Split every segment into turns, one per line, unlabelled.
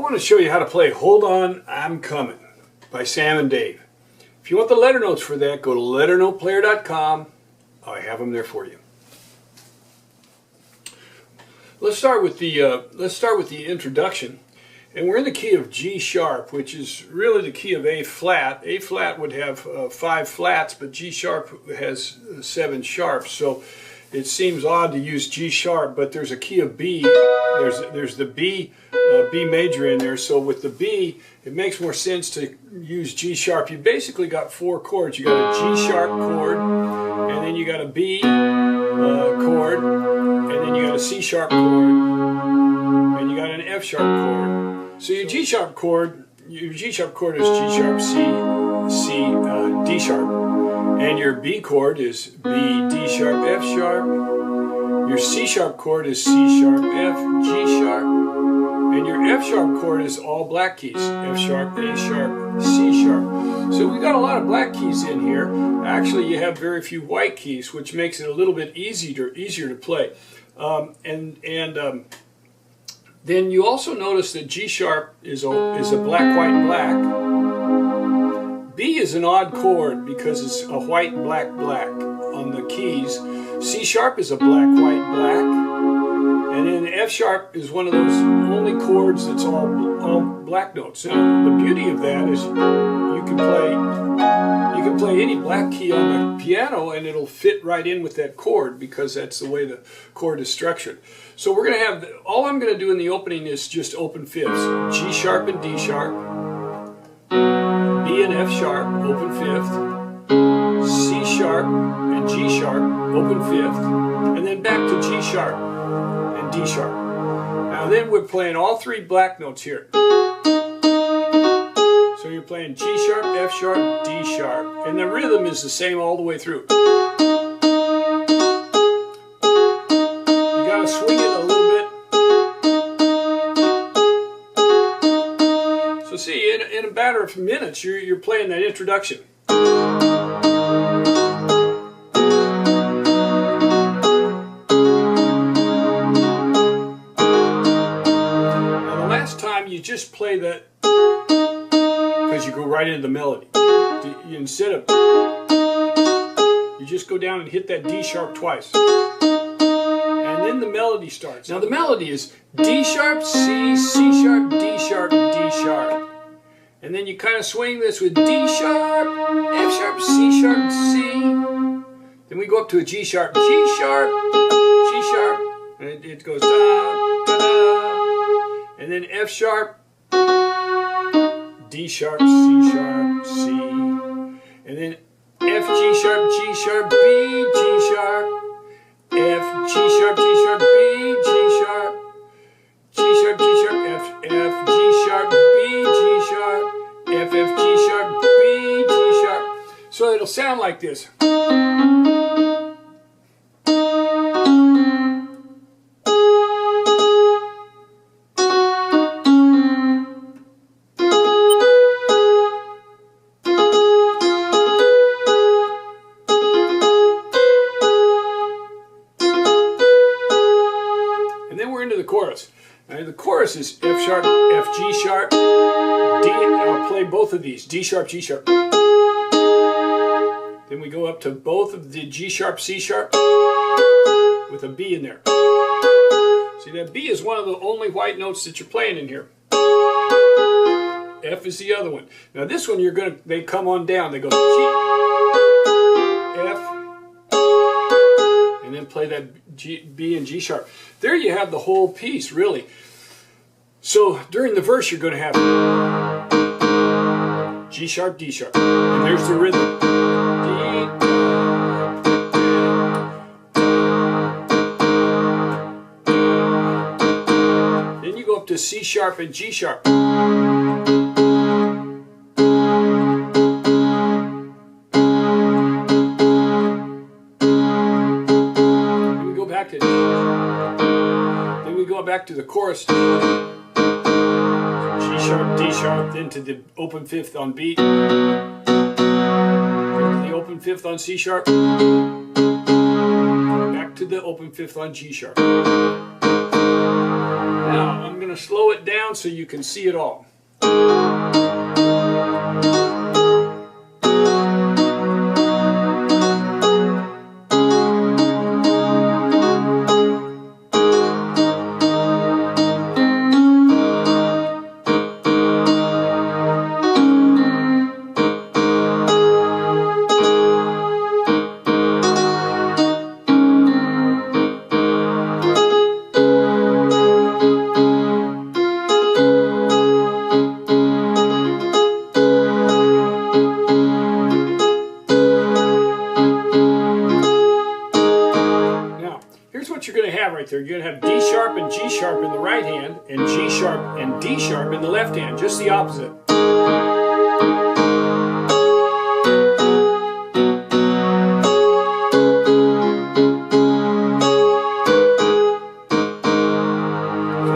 want to show you how to play Hold On, I'm Coming by Sam and Dave. If you want the letter notes for that, go to LetterNotePlayer.com. I have them there for you. Let's start with the introduction, and we're in the key of G sharp, which is really the key of A flat. A flat would have 5 flats, but G sharp has 7 sharps. So it seems odd to use G sharp, but there's a key of B. There's the B major in there. So with the B, it makes more sense to use G sharp. You basically got 4 chords. You got a G sharp chord, and then you got a B chord, and then you got a C sharp chord, and you got an F sharp chord. So your G sharp chord is G sharp, C, D sharp, and your B chord is B, D sharp, F sharp. Your C sharp chord is C sharp, F, G sharp, and your F sharp chord is all black keys: F sharp, A sharp, C sharp. So we got a lot of black keys in here. Actually, you have very few white keys, which makes it a little bit easier to play. Then you also notice that G sharp is a black, white, black. B is an odd chord because it's a white, black, black on the keys. C sharp is a black, white, black. And then F sharp is one of those only chords that's all black notes. Now, the beauty of that is you can play any black key on the piano and it'll fit right in with that chord because that's the way the chord is structured. So we're going to have, all I'm going to do in the opening is just open fifths. G sharp and D sharp, B and F sharp, open fifth, C sharp and G sharp, open fifth, and then back to G sharp and D sharp. Now then we're playing all 3 black notes here. So you're playing G sharp, F sharp, D sharp, and the rhythm is the same all the way through. You gotta swing it a little bit. So see, in a matter of minutes, you're playing that introduction. Now the last time you just play that, because you go right into the melody. Instead of, you just go down and hit that D sharp twice. And then the melody starts. Now the melody is D sharp, C, C sharp, D sharp, D sharp. And then you kind of swing this with D sharp, F sharp, C sharp, C. Then we go up to a G sharp, G sharp, G sharp. And it goes da, da, da. And then F sharp, D sharp, C sharp, C, and then F, G sharp, G sharp, B, G sharp, F, G sharp, G sharp, B, G sharp, G sharp, G sharp, F, F, G sharp, B, G sharp, F, F, G sharp, B, G sharp. So it'll sound like this. The chorus. And the chorus is F sharp, F, G sharp, D. I'll play both of these, D sharp, G sharp. Then we go up to both of the G sharp, C sharp with a B in there. See, that B is one of the only white notes that you're playing in here. F is the other one. Now this one they come on down. They go G, F, and then play that B and G sharp. There you have the whole piece, really. So during the verse, you're going to have G sharp, D sharp, and there's the rhythm. Then you go up to C sharp and G sharp. Then we go back to the chorus. G sharp, D sharp, then to the open fifth on B. The open fifth on C sharp. Back to the open fifth on G sharp. Now I'm going to slow it down so you can see it all. What you're going to have right there. You're going to have D sharp and G sharp in the right hand and G sharp and D sharp in the left hand, just the opposite. So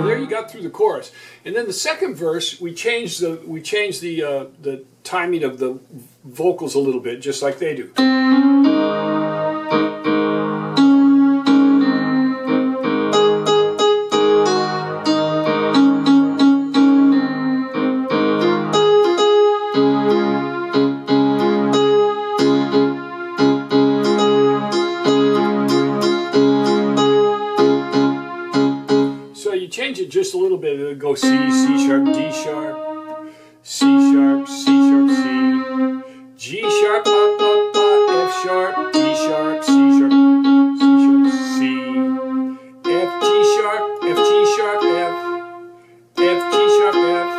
there you got through the chorus. And then the second verse, we changed the timing of the vocals a little bit, just like they do. Change it just a little bit. It'll go C, C sharp, D sharp, C sharp, C sharp, C, G sharp, F sharp, D sharp, C sharp, C, F, G sharp, F, G sharp, F, F, G sharp, F,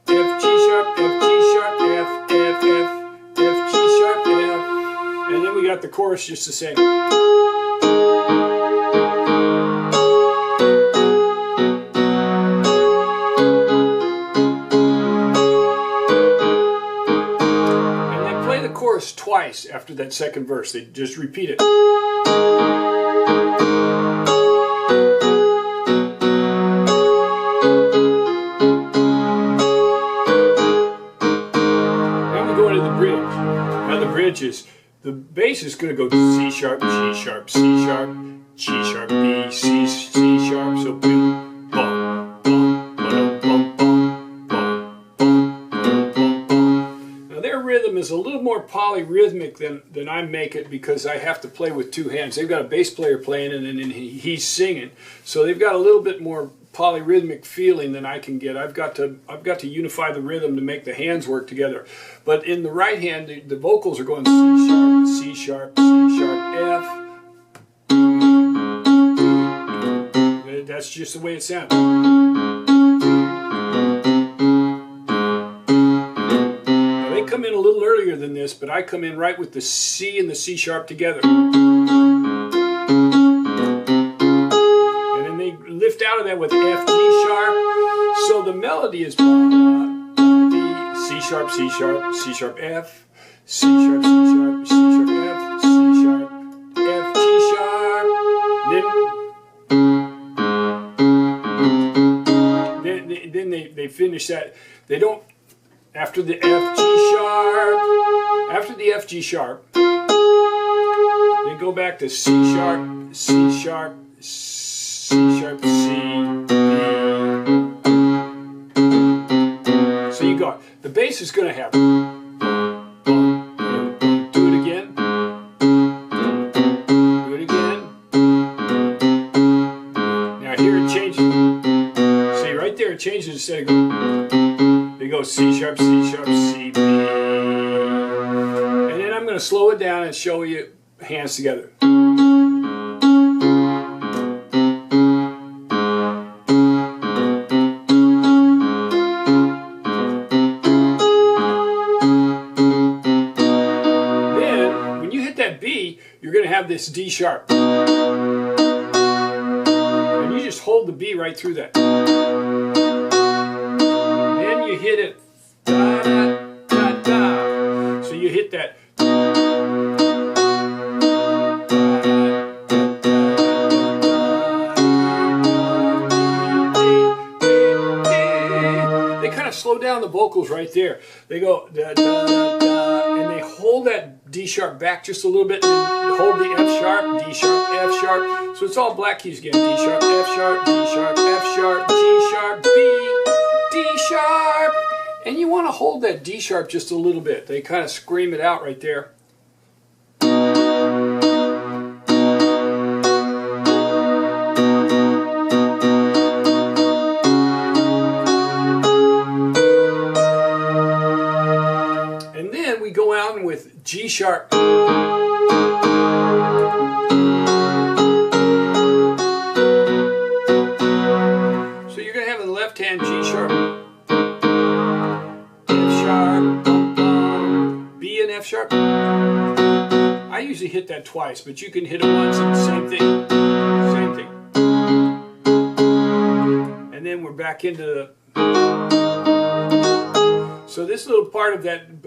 F, G sharp, F, G sharp, F, F, F, F, G sharp, F, and then we got the chorus just the same. Chorus twice after that second verse. They just repeat it. Now we go into the bridge. Now the bridge is, the bass is going to go C sharp, G sharp, C sharp, G sharp, B, C, C sharp, so boom, bum, bum, bum, bum, bum, bum, bum. Now their rhythm is a little more polyrhythmic than I make it, because I have to play with two hands. They've got a bass player playing and then he's singing, so they've got a little bit more polyrhythmic feeling than I can get. I've got to unify the rhythm to make the hands work together. But in the right hand, the vocals are going C sharp, C sharp, C sharp, F. That's just the way it sounds. Now they come in a little earlier than this, but I come in right with the C and the C sharp together. Lift out of that with F, G sharp, so the melody is C sharp, C sharp, C sharp, F, C sharp, C sharp, C sharp, F, C sharp, F, G sharp. Then they finish that. They don't, after the F, G sharp, after the F, G sharp, they go back to C sharp, C sharp, C sharp, C, B. So you got, the bass is going to have do it again, do it again. Now here it changes. See right there it changes instead of going, they go C sharp, C sharp, C, B. And then I'm going to slow it down and show you hands together. You're going to have this D sharp, and you just hold the B right through that. Then you hit it, da, da, da, da. So you hit that. They kind of slow down the vocals right there. They go da, da, da, da, and they hold that D sharp back just a little bit, and hold the F sharp, D sharp, F sharp. So it's all black keys again. D sharp, F sharp, D sharp, F sharp, G sharp, B, D sharp. And you want to hold that D sharp just a little bit. They kind of scream it out right there. And then we go out with G sharp. So you're going to have in the left hand G sharp, F sharp, B and F sharp. I usually hit that twice, but you can hit it once and same thing, same thing. And then we're back into the. So this little part of that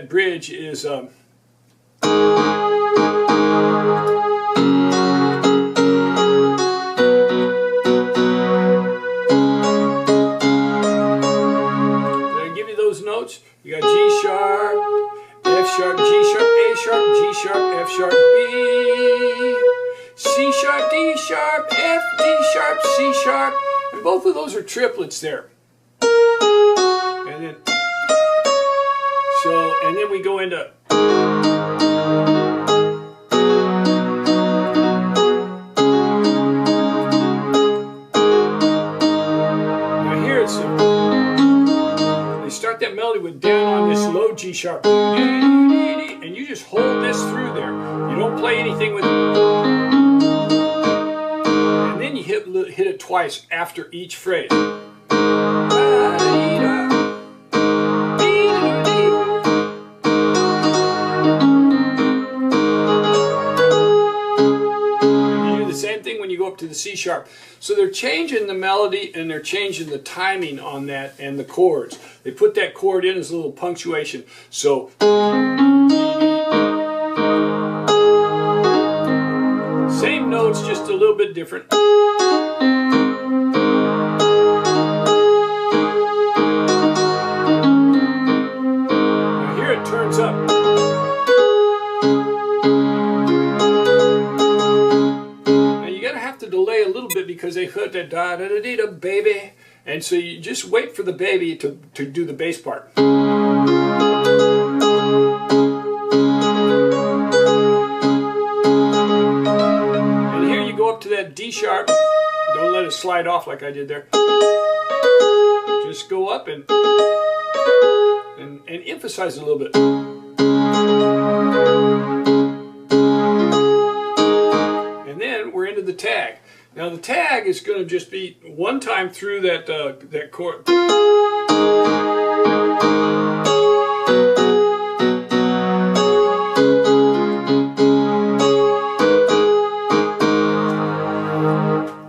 bridge is notes. You got G sharp, F sharp, G sharp, A sharp, G sharp, F sharp, B, C sharp, D sharp, F, D sharp, C sharp, and both of those are triplets there. And then we go into now here it's start that melody with down on this low G sharp, and you just hold this through there. You don't play anything with it. And then you hit it twice after each phrase. When you go up to the C sharp. So they're changing the melody and they're changing the timing on that and the chords. They put that chord in as a little punctuation. So same notes, just a little bit different. Now here it turns up. Delay a little bit because they put that da da da da da baby, and so you just wait for the baby to do the bass part. And here you go up to that D sharp. Don't let it slide off like I did there. Just go up and emphasize a little bit. And then we're into the tag. Now the tag is going to just be one time through that chord.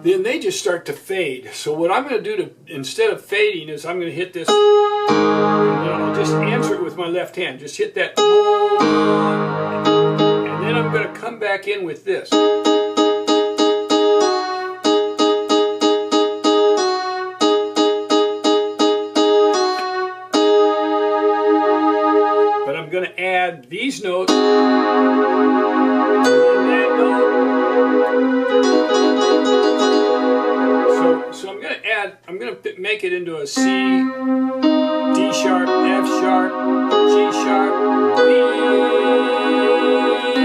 Then they just start to fade. So what I'm going to do instead of fading is I'm going to hit this, and I'll just answer it with my left hand. Just hit that, and then I'm going to come back in with this. I'm going to add these notes, and that note. So I'm going to make it into a C, D sharp, F sharp, G sharp, B.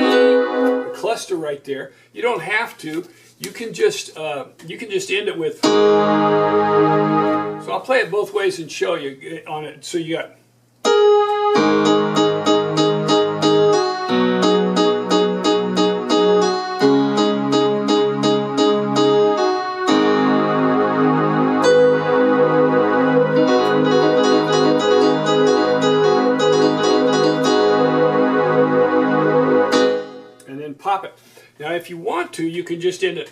A cluster right there. You don't have to. You can just end it with. So I'll play it both ways and show you on it. So you got. Pop it. Now if you want to, you can just end it.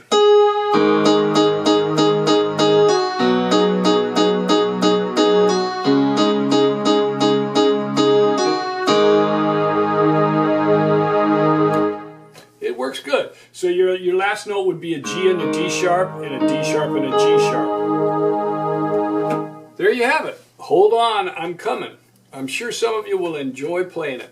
It works good. So your last note would be a G and a D sharp and a D sharp and a G sharp. There you have it. Hold on, I'm coming. I'm sure some of you will enjoy playing it.